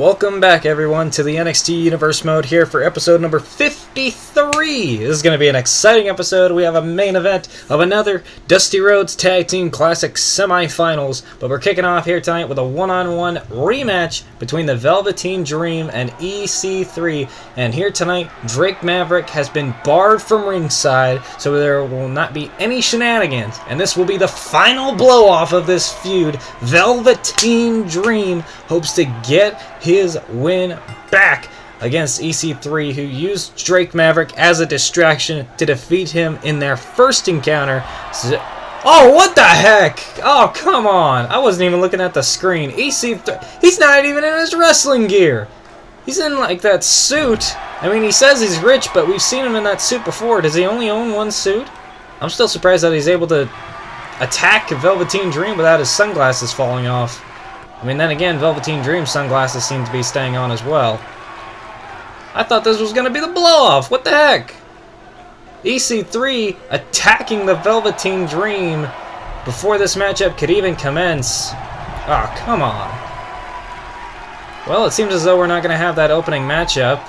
Welcome back, everyone, to the NXT Universe mode here for episode number 53. This is going to be an exciting episode. We have a main event of another Dusty Rhodes Tag Team Classic semifinals, but we're kicking off here tonight with a one-on-one rematch between the Velveteen Dream and EC3. And here tonight, Drake Maverick has been barred from ringside, so there will not be any shenanigans. And this will be the final blow-off of this feud. Velveteen Dream hopes to get his win back against EC3, who used Drake Maverick as a distraction to defeat him in their first encounter. Oh, what the heck? Oh, come on. I wasn't even looking at the screen. EC3, he's not even in his wrestling gear. He's in, like, that suit. I mean, he says he's rich, but we've seen him in that suit before. Does he only own one suit? I'm still surprised that he's able to attack Velveteen Dream without his sunglasses falling off. I mean, then again, Velveteen Dream's sunglasses seem to be staying on as well. I thought this was going to be the blow-off. What the heck? EC3 attacking the Velveteen Dream before this matchup could even commence. Oh, come on. Well, it seems as though we're not going to have that opening matchup.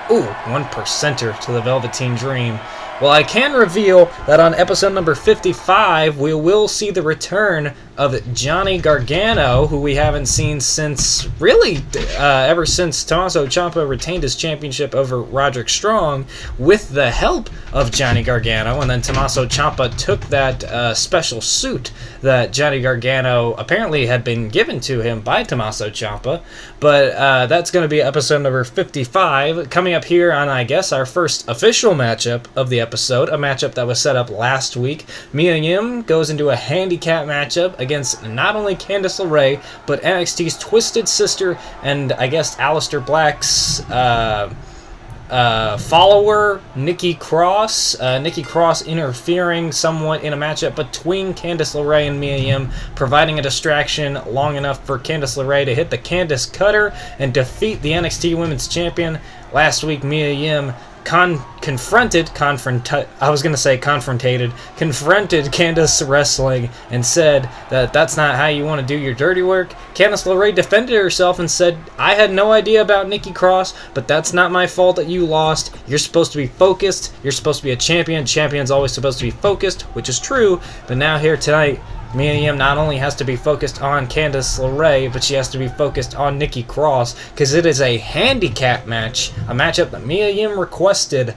Ooh, 1%er to the Velveteen Dream. Well, I can reveal that on episode number 55, we will see the return of Johnny Gargano, who we haven't seen since, really, ever since Tommaso Ciampa retained his championship over Roderick Strong with the help of Johnny Gargano, and then Tommaso Ciampa took that special suit that Johnny Gargano apparently had been given to him by Tommaso Ciampa, but that's going to be episode number 55, coming up here on, I guess, our first official matchup of the episode, a matchup that was set up last week. Mia Yim goes into a handicap matchup against not only Candice LeRae, but NXT's Twisted Sister and, I guess, Aleister Black's follower, Nikki Cross. Nikki Cross interfering somewhat in a matchup between Candice LeRae and Mia Yim, providing a distraction long enough for Candice LeRae to hit the Candice Cutter and defeat the NXT Women's Champion. Last week, Mia Yim confronted Candice Wrestling and said that that's not how you want to do your dirty work. Candice LeRae defended herself and said, I had no idea about Nikki Cross, but that's not my fault that you lost. You're supposed to be focused. You're supposed to be a champion. Champion's always supposed to be focused, which is true. But now here tonight, Mia Yim not only has to be focused on Candice LeRae, but she has to be focused on Nikki Cross, because it is a handicap match, a matchup that Mia Yim requested.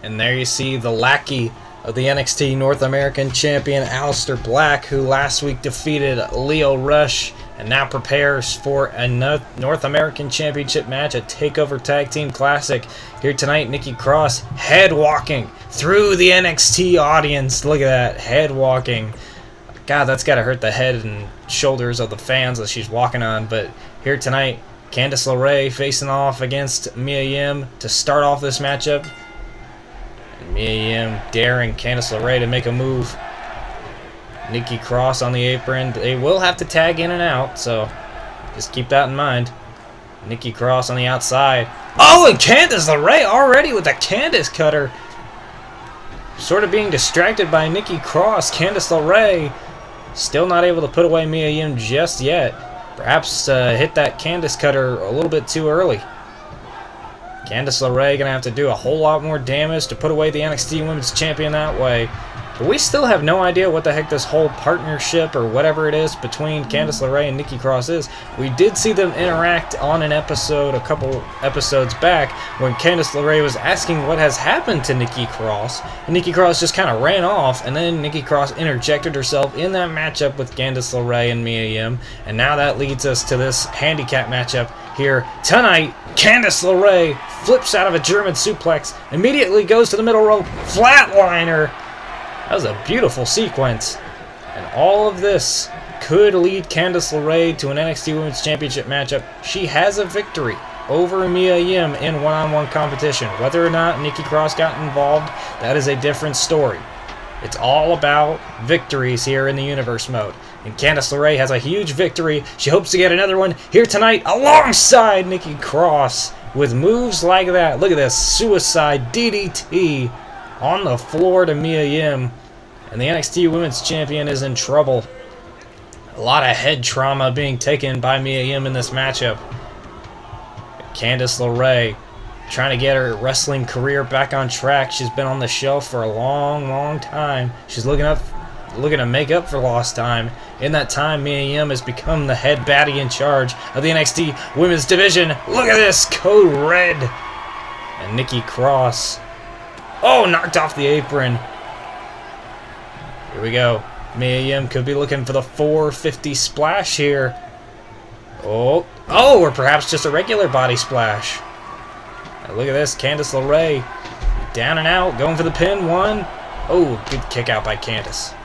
And there you see the lackey of the NXT North American Champion, Aleister Black, who last week defeated Lio Rush, and now prepares for a North American Championship match, a TakeOver Tag Team Classic. Here tonight, Nikki Cross head walking through the NXT audience. Look at that, head walking. God, that's got to hurt the head and shoulders of the fans that she's walking on. But here tonight, Candice LeRae facing off against Mia Yim to start off this matchup. And Mia Yim daring Candice LeRae to make a move. Nikki Cross on the apron. They will have to tag in and out, so just keep that in mind. Nikki Cross on the outside. Oh, and Candice LeRae already with the Candice Cutter. Sort of being distracted by Nikki Cross. Candice LeRae still not able to put away Mia Yim just yet. Perhaps hit that Candice Cutter a little bit too early. Candice LeRae going to have to do a whole lot more damage to put away the NXT Women's Champion that way. But we still have no idea what the heck this whole partnership or whatever it is between Candice LeRae and Nikki Cross is. We did see them interact on an episode a couple episodes back when Candice LeRae was asking what has happened to Nikki Cross. And Nikki Cross just kind of ran off, and then Nikki Cross interjected herself in that matchup with Candice LeRae and Mia Yim. And now that leads us to this handicap matchup here tonight. Candice LeRae flips out of a German suplex, immediately goes to the middle rope, flatliner. That was a beautiful sequence. And all of this could lead Candice LeRae to an NXT Women's Championship matchup. She has a victory over Mia Yim in one-on-one competition. Whether or not Nikki Cross got involved, that is a different story. It's all about victories here in the Universe mode. And Candice LeRae has a huge victory. She hopes to get another one here tonight alongside Nikki Cross with moves like that. Look at this, suicide DDT on the floor to Mia Yim. And the NXT Women's Champion is in trouble. A lot of head trauma being taken by Mia Yim in this matchup. Candice LeRae trying to get her wrestling career back on track. She's been on the shelf for a long time. She's looking to make up for lost time. In that time, Mia Yim has become the head baddie in charge of the NXT Women's Division. Look at this, Code Red. And Nikki Cross. Oh, knocked off the apron. Here we go. Mia Yim could be looking for the 450 splash here. Oh, or perhaps just a regular body splash. Now look at this, Candice LeRae. Down and out, going for the pin. One. Oh, good kick out by Candice.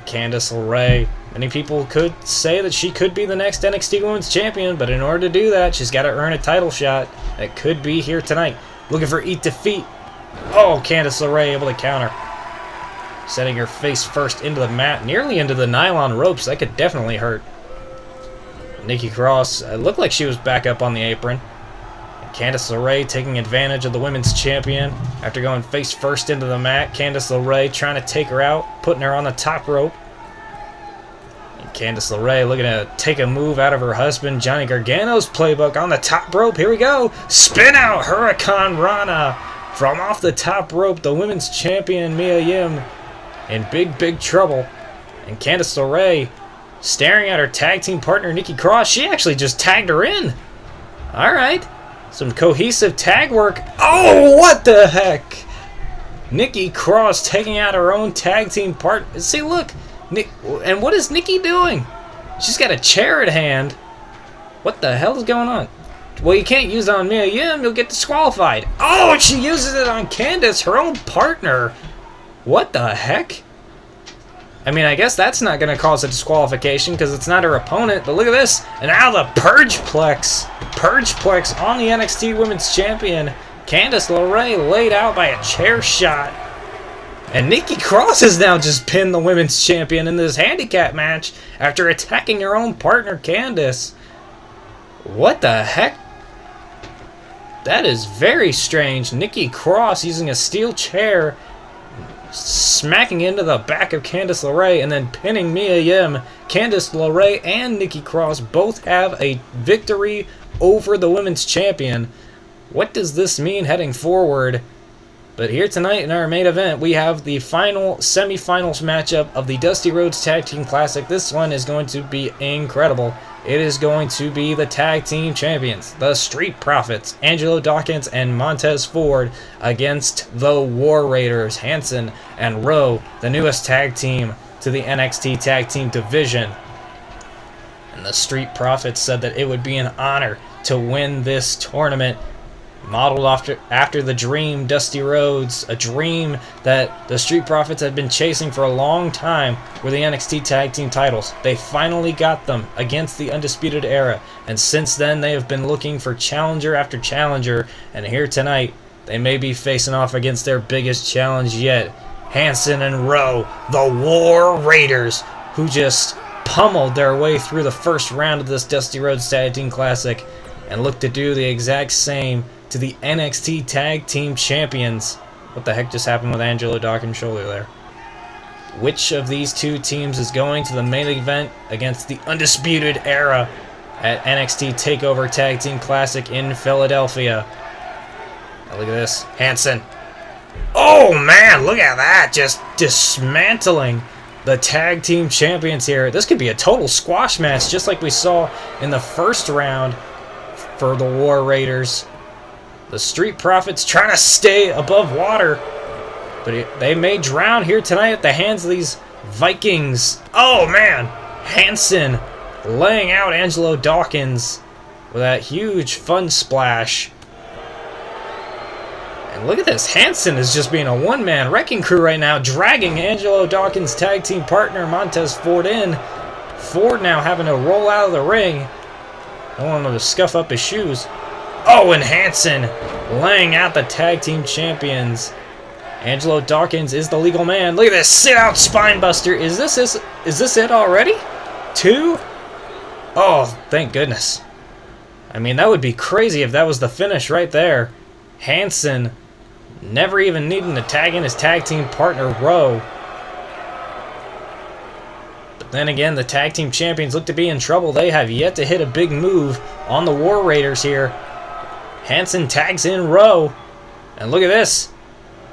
Candice LeRae. Many people could say that she could be the next NXT Women's Champion, but in order to do that, she's got to earn a title shot that could be here tonight. Looking for Eat Defeat. Oh, Candice LeRae able to counter. Setting her face first into the mat, nearly into the nylon ropes. That could definitely hurt. Nikki Cross, it looked like she was back up on the apron. Candice LeRae taking advantage of the Women's Champion after going face first into the mat. Candice LeRae trying to take her out, putting her on the top rope. And Candice LeRae looking to take a move out of her husband Johnny Gargano's playbook on the top rope. Here we go. Spin out Hurricane Rana from off the top rope. The Women's Champion Mia Yim in big trouble. And Candice LeRae staring at her tag team partner Nikki Cross. She actually just tagged her in. Alright. Some cohesive tag work. Oh, what the heck? Nikki Cross taking out her own tag team partner. See, look. And what is Nikki doing? She's got a chair at hand. What the hell is going on? Well, you can't use it on Mia Yim. You'll get disqualified. Oh, she uses it on Candice, her own partner. What the heck? I mean, I guess that's not going to cause a disqualification because it's not her opponent, but look at this. And now the Purgeplex. Purgeplex on the NXT Women's Champion. Candice LeRae laid out by a chair shot. And Nikki Cross has now just pinned the Women's Champion in this handicap match after attacking her own partner, Candice. What the heck? That is very strange. Nikki Cross using a steel chair, smacking into the back of Candice LeRae and then pinning Mia Yim. Candice LeRae and Nikki Cross both have a victory over the Women's Champion. What does this mean heading forward? But here tonight in our main event, we have the final semifinals matchup of the Dusty Rhodes Tag Team Classic. This one is going to be incredible. It is going to be the Tag Team Champions, the Street Profits, Angelo Dawkins and Montez Ford, against the War Raiders, Hanson and Rowe, the newest tag team to the NXT Tag Team Division. And the Street Profits said that it would be an honor to win this tournament, modeled after the dream Dusty Rhodes, a dream that the Street Profits had been chasing for a long time, were the NXT Tag Team titles. They finally got them against the Undisputed Era, and since then they have been looking for challenger after challenger, and here tonight they may be facing off against their biggest challenge yet, Hanson and Rowe, the War Raiders, who just pummeled their way through the first round of this Dusty Rhodes Tag Team Classic and look to do the exact same to the NXT Tag Team Champions. What the heck just happened with Angelo Dawkins' shoulder there? Which of these two teams is going to the main event against the Undisputed Era at NXT TakeOver Tag Team Classic in Philadelphia? Now look at this. Hanson. Oh man, look at that. Just dismantling the Tag Team Champions here. This could be a total squash match just like we saw in the first round for the War Raiders. The Street Profits trying to stay above water, but they may drown here tonight at the hands of these Vikings. Oh man, Hanson laying out Angelo Dawkins with that huge fun splash. And look at this, Hanson is just being a one-man wrecking crew right now, dragging Angelo Dawkins' tag team partner Montez Ford in. Ford now having to roll out of the ring. I want him to scuff up his shoes. Oh, and Hanson laying out the tag team champions. Angelo Dawkins is the legal man. Look at this sit-out spine buster. Is this it already? 2? Oh, thank goodness. I mean, that would be crazy if that was the finish right there. Hanson never even needing to tag in his tag team partner, Rowe. Then again, the tag team champions look to be in trouble. They have yet to hit a big move on the War Raiders here. Hanson tags in Rowe. And look at this.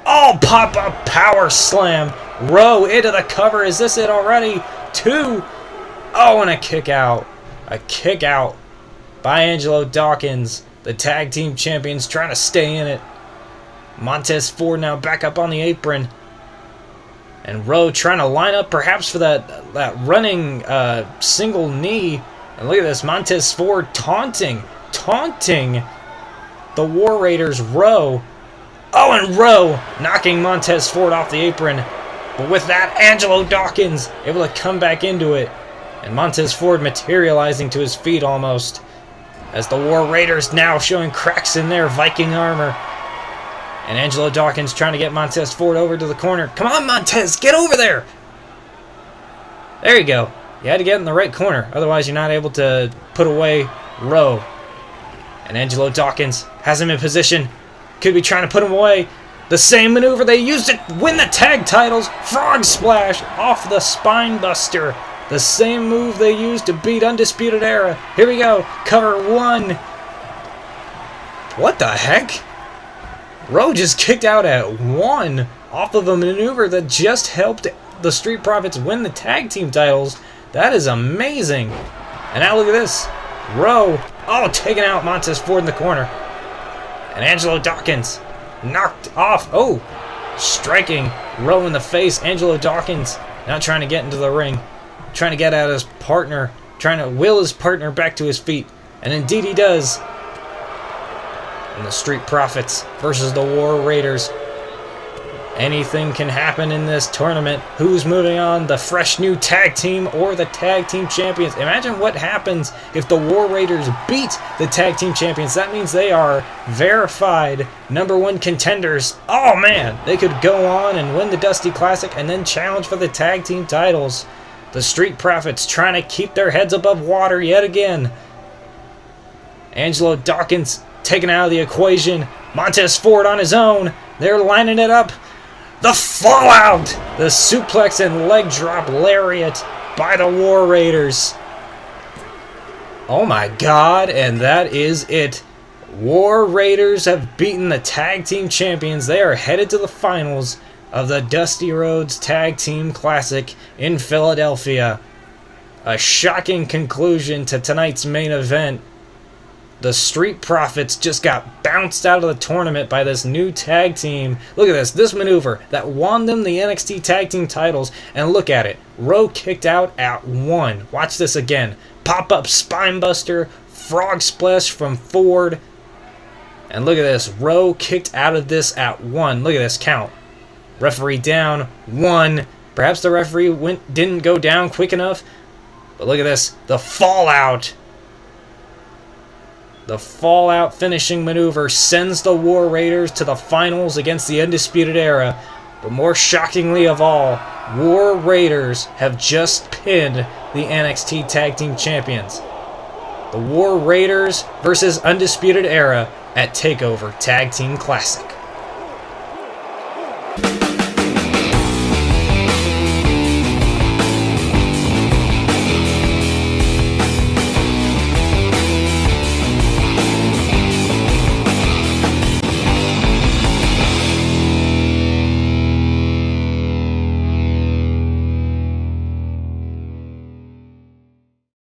Oh, pop-up power slam. Rowe into the cover. Is this it already? 2. Oh, and a kick out. A kick out by Angelo Dawkins. The tag team champions trying to stay in it. Montez Ford now back up on the apron. And Rowe trying to line up perhaps for that running single knee. And look at this. Montez Ford taunting the War Raiders. Rowe. Oh, and Rowe knocking Montez Ford off the apron. But with that, Angelo Dawkins able to come back into it. And Montez Ford materializing to his feet almost. As the War Raiders now showing cracks in their Viking armor. And Angelo Dawkins trying to get Montez Ford over to the corner. Come on, Montez, get over there! There you go. You had to get in the right corner. Otherwise, you're not able to put away Rowe. And Angelo Dawkins has him in position. Could be trying to put him away. The same maneuver they used to win the tag titles. Frog splash off the spine buster. The same move they used to beat Undisputed Era. Here we go. Cover 1. What the heck? Rowe just kicked out at 1 off of a maneuver that just helped the Street Profits win the tag team titles. That is amazing. And now look at this. Rowe, oh, taking out Montez Ford in the corner. And Angelo Dawkins knocked off. Oh, striking Rowe in the face. Angelo Dawkins now trying to get into the ring. Trying to get at his partner. Trying to will his partner back to his feet. And indeed he does. And the Street Profits versus the War Raiders. Anything can happen in this tournament. Who's moving on? The fresh new tag team or the tag team champions? Imagine what happens if the War Raiders beat the tag team champions. That means they are verified #1 contenders. Oh man, they could go on and win the Dusty Classic and then challenge for the tag team titles. The Street Profits trying to keep their heads above water yet again. Angelo Dawkins taken out of the equation. Montez Ford on his own. They're lining it up. The fallout! The suplex and leg drop lariat by the War Raiders. Oh my god, and that is it. War Raiders have beaten the tag team champions. They are headed to the finals of the Dusty Rhodes Tag Team Classic in Philadelphia. A shocking conclusion to tonight's main event. The Street Profits just got bounced out of the tournament by this new tag team. Look at this maneuver that won them the NXT Tag Team titles. And look at it. Rowe kicked out at 1. Watch this again. Pop-up spinebuster, frog splash from Ford. And look at this. Rowe kicked out of this at 1. Look at this count. Referee down 1. Perhaps the referee didn't go down quick enough. But look at this. The fallout. The fallout finishing maneuver sends the War Raiders to the finals against the Undisputed Era. But more shockingly of all, War Raiders have just pinned the NXT Tag Team Champions. The War Raiders versus Undisputed Era at TakeOver Tag Team Classic.